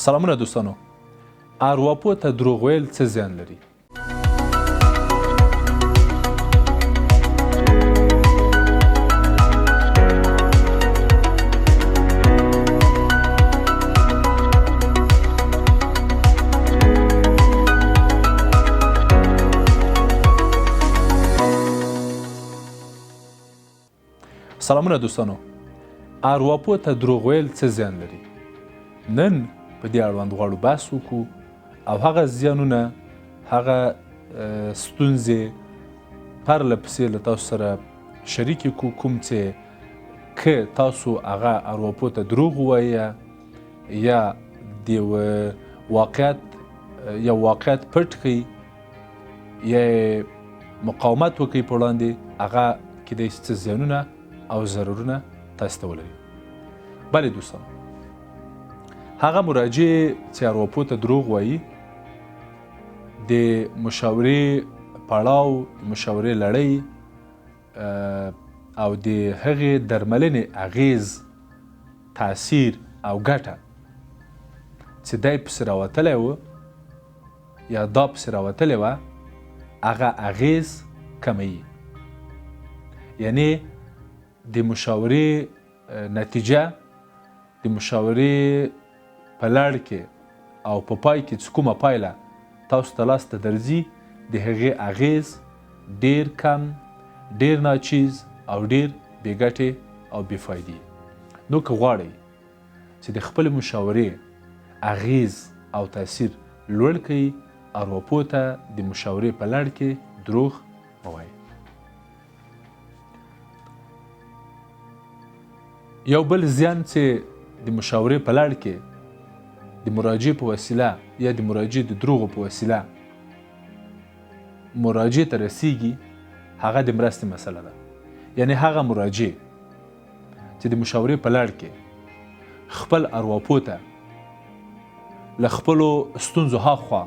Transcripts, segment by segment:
سلامونه دوستانو. ارواپوه ته دروغ ویل څه زیان لري؟ سلامونه دوستانو. ارواپوه ته دروغ ویل څه زیان لري؟ نن په دې اړوند غواړو بحث وکړو او هغه زیانونه، هغه ستونزې پرله پسې له تاسو سره شریکې کړو، کوم چې که تاسو هغه ارواپوه ته دروغ ووایه یا د یو واقعیت پټ کړئ یا مقاومت وکړئ په وړاندې، هغه کیدای شي څه زیانونه او ضررونه تاسو ته ولري. بله دوستانو، هغه مراجع چې ارواپوه ته دروغ وایي د مشاورې پړاو، د مشاورې لړۍ او د هغې درملنې اغیز، تاثیر او ګټه چې دی پسې راوتلی و یا دا پسې راوتلی وه، هغه اغیز کموي. یعنی د مشاورې نتیجه، د مشاورې په لړ کې او په پای کې چې کومه پایله تاسو ته لاسته درځي، د هغې اغیز ډیر کم، ډیر ناچیز او ډیر بې ګټې او بې فایدې. نو که غواړئ چې د خپلې مشاورې اغیز او تاثیر لوړ کړئ، ارواپوه ته د مشاورې په لړ کې دروغ مه وایئ. یو بل زیان چې د مشاورې په لړ کې د مراجع په وسیله یا د مراجع د دروغو په وسیله مراجع ته رسیږي، هغه د مرستې مسله ده. یعنی هغه مراجع چې د مشاورې په لړ کې خپل ارواپوه ته له خپلو ستونزو هاخوا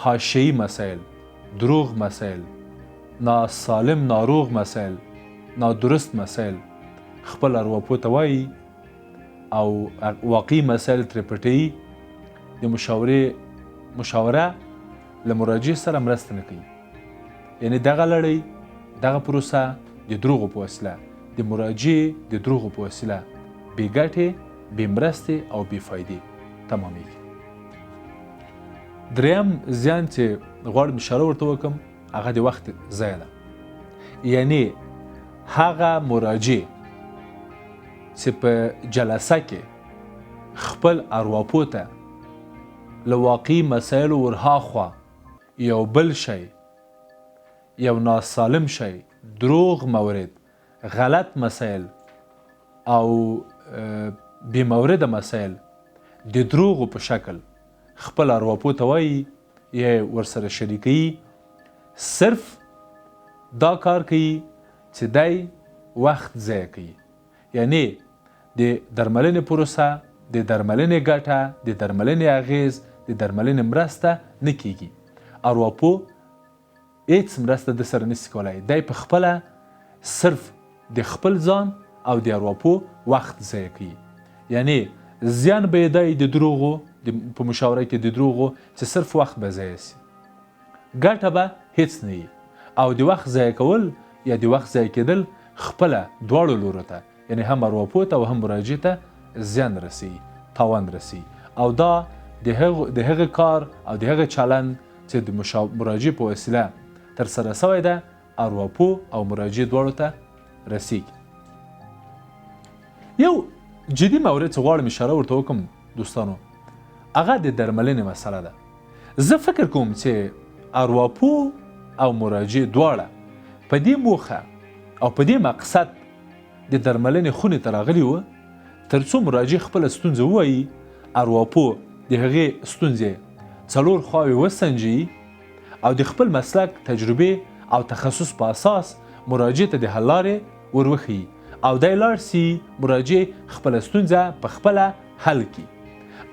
حاشیه‌ایي مسایل، دروغ مسایل، ناسالم ناروغ مسایل، نادرست مسایل خپل ارواپوه ته وایي او واقعي مسایل ترې پټوي، د مشاوره له مراجع سره مرسته نه کوي. یعنی دغه لړۍ، دغه پروسه د دروغو په وسیله، د مراجع د دروغو په وسیله بې ګټې، بې مرستې او بې فایدې تمامیږي. دریم زیان چې غواړم اشاره ورته وکړم، هغه د وخت ضایع ده. یعنی هغه مراجع چې په جلسه کې خپل ارواپوه ته له واقعي مسایلو ورهاخوا یو بل شی، یو ناسالم شی، دروغ مورد، غلط مسایل او بې مورده مسایل د دروغو په شکل خپل ارواپوه ته وایي یا ورسره شریکوي، صرف دا کار کوي چې دی وخت ضایع کوي. یعنی د درملنې پروسه، د درملنې ګټه، د درملنې اغیز، د درملنې مرسته نه کیږي. ارواپوه هیڅ مرسته د سره نشي کولی. دی په خپله صرف د خپل ځان او د ارواپوه وخت ضایع کوي. یعنی زیان به یې دی د دروغو په مشاوره کې، د دروغو چې صرف وخت به ضایع سي، ګټه به هیڅ نه وي. او د وخت ضایع کول یا د وخت ضایع کېدل خپله دواړو لورو ته، یعنی هم ارواپوه ته او هم مراجع ته زیان رسي، تاوان رسي. او دا د هغه کار او د هغه چلند چې د مراجع په وسیله ترسره سوی ده، ارواپوه او مراجع دواړو ته رسیږي. یو جدي مورد چې غواړم اشاره ورته وکړم دوستانو، هغه د درملنې مسله ده. زه فکر کوم چې ارواپوه او مراجع دواړه په دې موخه او په دې مقصد د درملنې خونې ته راغلي وه تر څو مراجع خپله ستونزه ووایي، ارواپوه د هغې ستونزې څلور خواوې وسنجي او د خپل مسلک، تجربې او تخصص په اساس مراجع ته د حل لارې وروښيي او دی لاړ سي مراجع خپله ستونزه په خپله حل کړي.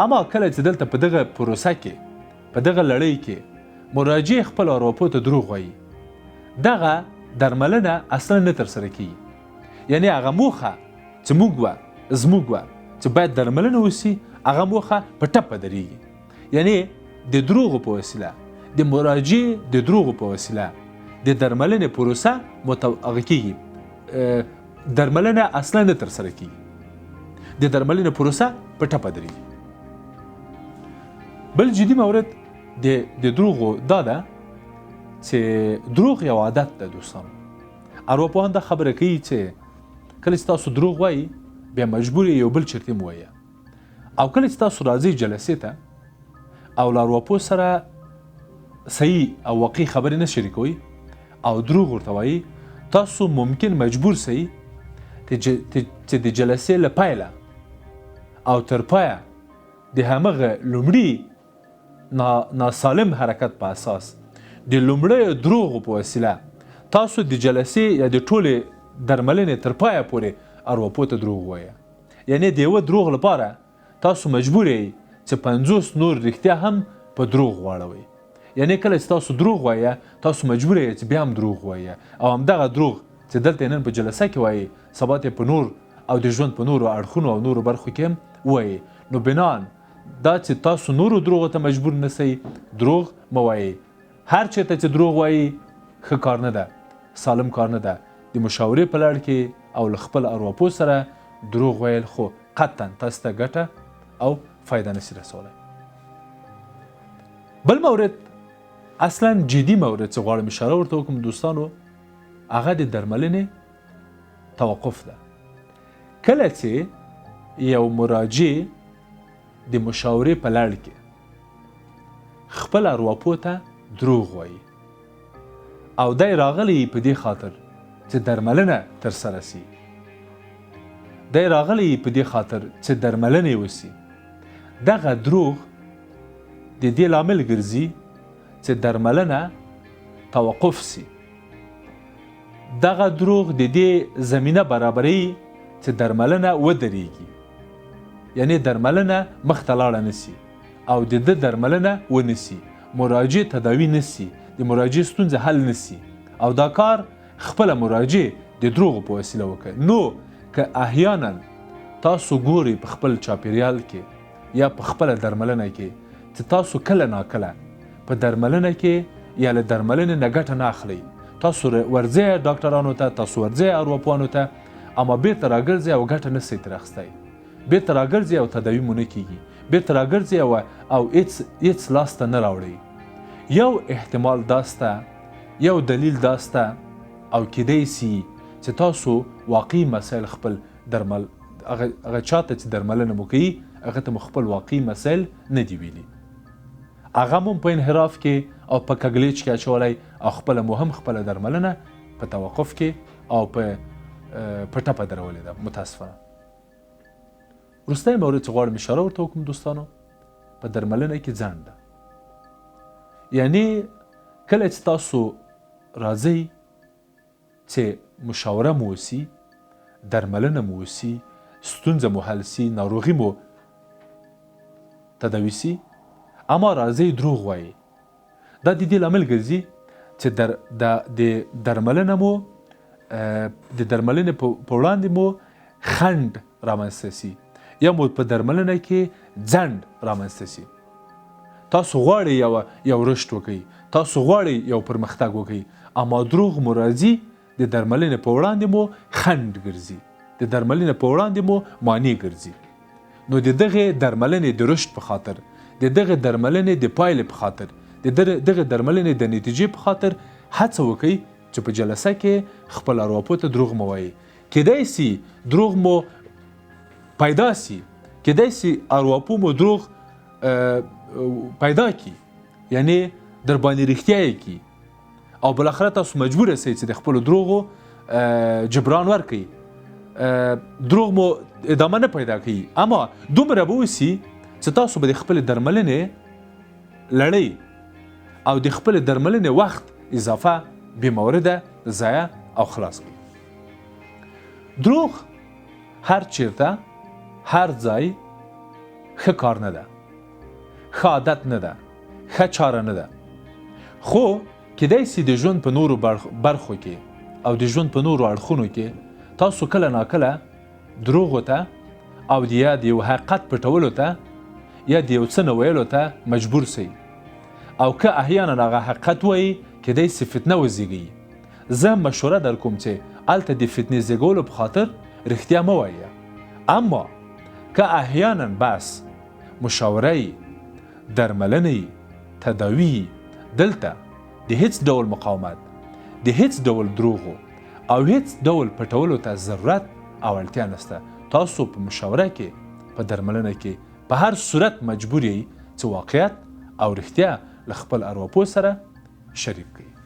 اما کله چې دلته په دغه پروسه کې، په دغه لړۍ کې مراجع خپل ارواپوه ته دروغ وایي، دغه درملنه اصلا نه ترسره کیږي. یعنی هغه موخه چې زموږ وه چې باید درملنه وسي، هغه موخه په ټپه درېږي. یعنی د دروغو په وسیله، د مراجع د دروغو په وسیله د درملنې پروسه هغه کېږي، درملنه اصلا نه ترسره کېږي، د درملنې پروسه په ټپه درېږي. بل جدي مورد د دروغو دا ده چې دروغ یو عادت ده دوستانو. ارواپوهان دا خبره کوي چې کله چې تاسو دروغ وایي بیا مجبور یو بل چرته مو وایه، او کله چې تاسو راځئ جلسې ته او له ارواپوه سره صحیح او واقعي خبرې نه شریکوئ او دروغ ورته وایي، تاسو ممکن مجبور سئ چې د جلسې له پیله او تر پایه د همغه لومړي ناسالم حرکت په اساس د لومړیو دروغو په وسیله تاسو د جلسې یا د ټولې درملنې تر پایه پورې ارواپوه ته دروغ ووایه. یعنی د یوه دروغ لپاره تاسو مجبور یئ چې 50 نور رښتیا هم په دروغ واړوئ. یعنی کله چې تاسو دروغ وایه تاسو مجبور یئ چې بیا هم دروغ وایه، او همدغه دروغ چې دلته نن په جلسه کې وایي سبا ته په نور او د ژوند په نورو اړخونو او نورو برخو کې هم وایي. نو بنان دا چې تاسو نورو دروغو ته مجبور نسئ، دروغ مه وایئ. هر چېرته چې دروغ وایي ښه کار نه ده، سالم کار نه ده. د مشاورې په لړ کې او له خپل ارواپوه سره دروغ ویل خو قطعا تاسو ته ګټه او فایده نشي رسولی. بل مورد اصلا جدي مورد چې غواړم اشاره ورته وکړم دوستانو، هغه د درملنې توقف ده. کله چې یو مراجع د مشاورې په لړ کې خپل ارواپوه ته دروغ وایي او دی راغلی په دې خاطر چې درملنه ترسره سي، دی راغلی په دې خاطر چې درملنه وسي، دغه دروغ د دې لامل ګرځي چې درملنه توقف سي. دغه دروغ د دې زمینه برابري چې درملنه ودرېږي، یعنی درملنه مخته لاړه نسي او د ده درملنه ونسي، مراجع تداوی نسي، د مراجع ستونزه حل نسي، او دا کار خپله مراجع د دروغو په وسیله وکړي. نو که احیانا تاسو ګورئ په خپل چاپیریال کې یا په خپله درملنه کې چې تاسو کله ناکله په درملنه کې یا له درملنې نه ګټه نه اخلئ، تاسو ورځئ ډاکټرانو ته، تاسو ورځئ ارواپوهانو ته، اما بیرته راګرځئ او ګټه نه سئ ترې اخیستی، بیرته راګرځئ او تداوي مو نه کېږي، بیرته راګرځئ او هېڅ لاسته نه راوړئ. یو احتمال داسته، یو دلیل داسته، او کیدای سي چې تاسو واقعي مسایل خپل درمل هغه چاته چې درملنه مو کوي هغه ته مو خپل واقعي مسایل نه دي ویلي، هغه مو په انحراف کې او په کږلېچ کې اچولی او خپله مو هم خپله درملنه په توقف کې او په ټپه درولې ده متاسفانه. وروستی مورد چې غواړم اشاره ورته وکړم دوستانو، په درملنه کې ځنډ ده. یعنی کله چې تاسو راځئ چې مشاوره مو وسي، درملنه مو وسي، ستونزه مو حل سي، ناروغي مو تداوي سي، اما راځئ دروغ وایي، دا د دې لامل ګرځي چې د درملنه مو د درملنې په وړاندې مو خنډ رامنځته سي یا مو په درملنه کې ځنډ رامنځته سي. تاسو غواړئ یو رشد وکړئ، تاسو غواړئ یو پرمختګ وکړئ، اما دروغ مو راځي د درملنې په وړاندې مو خنډ ګرځي، د درملنې په وړاندې مو مانع ګرځي. نو د دغې درملنې د رشد په خاطر، د دغې درملنې د پایلې په خاطر، د دغې درملنې د نتیجې په خاطر هڅه وکړئ چې په جلسه کې خپل ارواپوه ته دروغ مه وایئ. کیدای سي دروغ مو پیدا سي، کیدای سي ارواپوه مو دروغ پیدا کی، یعنی در باندې رښتیا یې کی او بالاخره تاسو مجبور یاست چې د خپلو دروغو جبران ورکړئ، دروغ مو ادامه نه پیدا کوي، اما دومره به وسي چې تاسو به د خپلې درملنې لړۍ او د خپلې درملنې وخت اضافه بې مورده ضایع او خلاص کړئ. دروغ هر چیرته هر ځای ښه کار نه ده، ښه عادت نه ده، ښه چاره نه ده، خو کیدای سي د ژوند په نورو برخو کې او د ژوند په نورو اړخونو کې تاسو کله ناکله دروغو ته او د یو حقیقت پټولو ته یا د یو څه نه ویلو ته مجبور سئ او که احیانا هغه حقیقت وایي کیدای سي فتنه وزېږوي. زه مشوره در کوم چې هلته د فتنې زېږولو په خاطر رښتیا مه وایه. اما که احیانا بس مشاوره یي، درملنه یي، تداوي یي، دلته د هیڅ ډول مقاومت، د هیڅ ډول دروغو او هیڅ ډول پټولو ته ضرورت او اړتیا نشته. تاسو په مشاوره کې، په درملنه کې په هر صورت مجبور یئ چې واقعیت او رښتیا له خپل ارواپوه سره شریک کړئ.